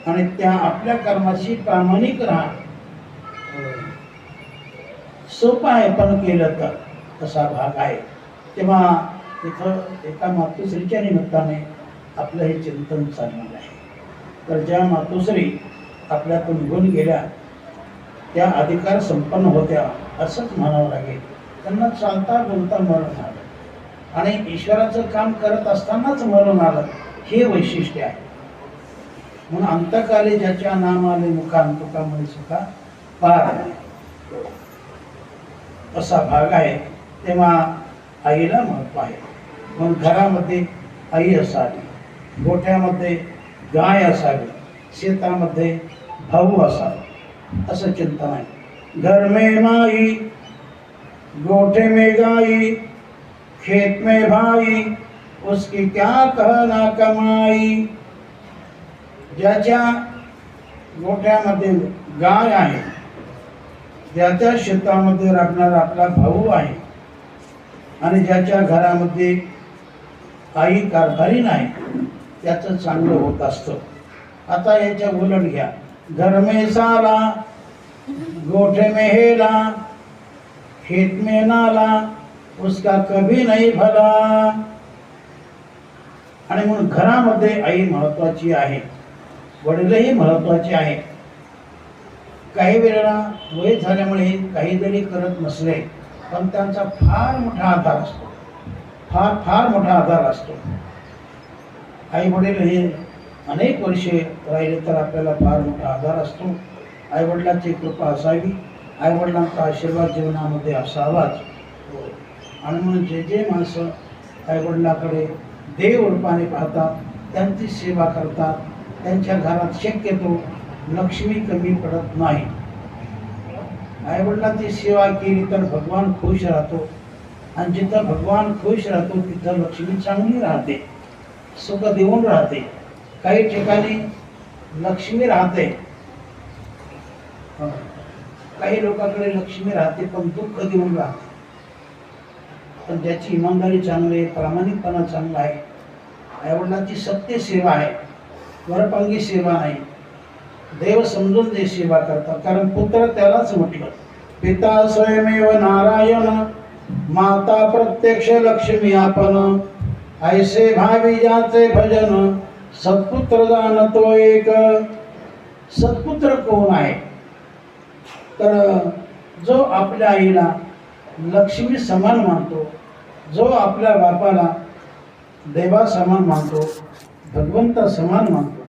आणि त्या आपल्या कर्माशी प्रामाणिक राहा. सोपं आहे पण केलं तर असा भाग आहे. तेव्हा तिथं एका मातोश्रीच्या निमित्ताने आपलं हे चिंतन चालणार आहे. तर ज्या मातोश्री आपल्यातून निघून गेल्या त्या अधिकार संपन्न होत्या असंच म्हणावं लागेल. त्यांना चालता बोलता मरण आलं आणि ईश्वराचं काम करत असतानाच मरण आलं, हे वैशिष्ट्य आहे. म्हणून अंतकाली ज्याच्या नामाले मुखांतुका म्हणे सुद्धा पार आहे असा भाग आहे. तेव्हा आईला महत्व आहे. म्हणून घरामध्ये आई असावी, गोठ्यामध्ये गाय असावी, शेतामध्ये भाऊ असावा असं चिंतन आहे. घर में माई, गोठे में गाई, खेत में भाई, उसकी क्या कहना कमाई. ज्याच्या गोठ्यामध्ये गाय आहे, ज्याच्या शेतामध्ये राबणारा आपला भाऊ आहे आणि ज्याच्या घरामध्ये आई कारभारी नाही, त्याचं चांगलं होत असतं. आता याच्या उलट घ्या. घर में साला, गोठे में हेला, खेत में नाला, उसका कभी नहीं भला. आणि म्हणून घरामध्ये आई महत्वाची आहे, वडीलही महत्वाचे आहे. काही वेळेला वय झाल्यामुळे काही जरी करत नसले पण त्यांचा फार मोठा आधार असतो, फार मोठा आधार असतो. आई वडील हे अनेक वर्षे राहिले तर आपल्याला फार मोठा आधार असतो. आईवडिलांची कृपा असावी, आईवडिलांचा आशीर्वाद जीवनामध्ये असावाच. आणि म्हणून जे माणसं आईवडिलाकडे देव रूपाने पाहतात, त्यांची सेवा करतात, त्यांच्या घरात शक्यतो लक्ष्मी कमी पडत नाही. आईवडिलांची सेवा केली तर भगवान खुश राहतो आणि जिथं भगवान खुश राहतो तिथं लक्ष्मी चांगली राहते, सुख देऊन राहते. काही ठिकाणी लक्ष्मी राहते, काही लोकांकडे लक्ष्मी राहते पण दुःख देऊन राहते. पण ज्याची इमानदारी चांगली आहे, प्रामाणिकपणा चांगला आहे, आईवडिलांची सत्य सेवा आहे, वरपांगी सेवा नाही, देव समजून जे सेवा करतात. कारण पुत्र त्यालाच म्हटलं, पिता स्वयमेव नारायण, माता प्रत्यक्ष लक्ष्मी आपण. ऐसे भावी ज्याचे भजन, सत्पुत्र जाणतो एक. सत्पुत्र कोण आहे? तर जो आपल्या आईला लक्ष्मी समान मानतो, जो आपल्या बापाला देवा समान मानतो, भगवंता समान मानतो,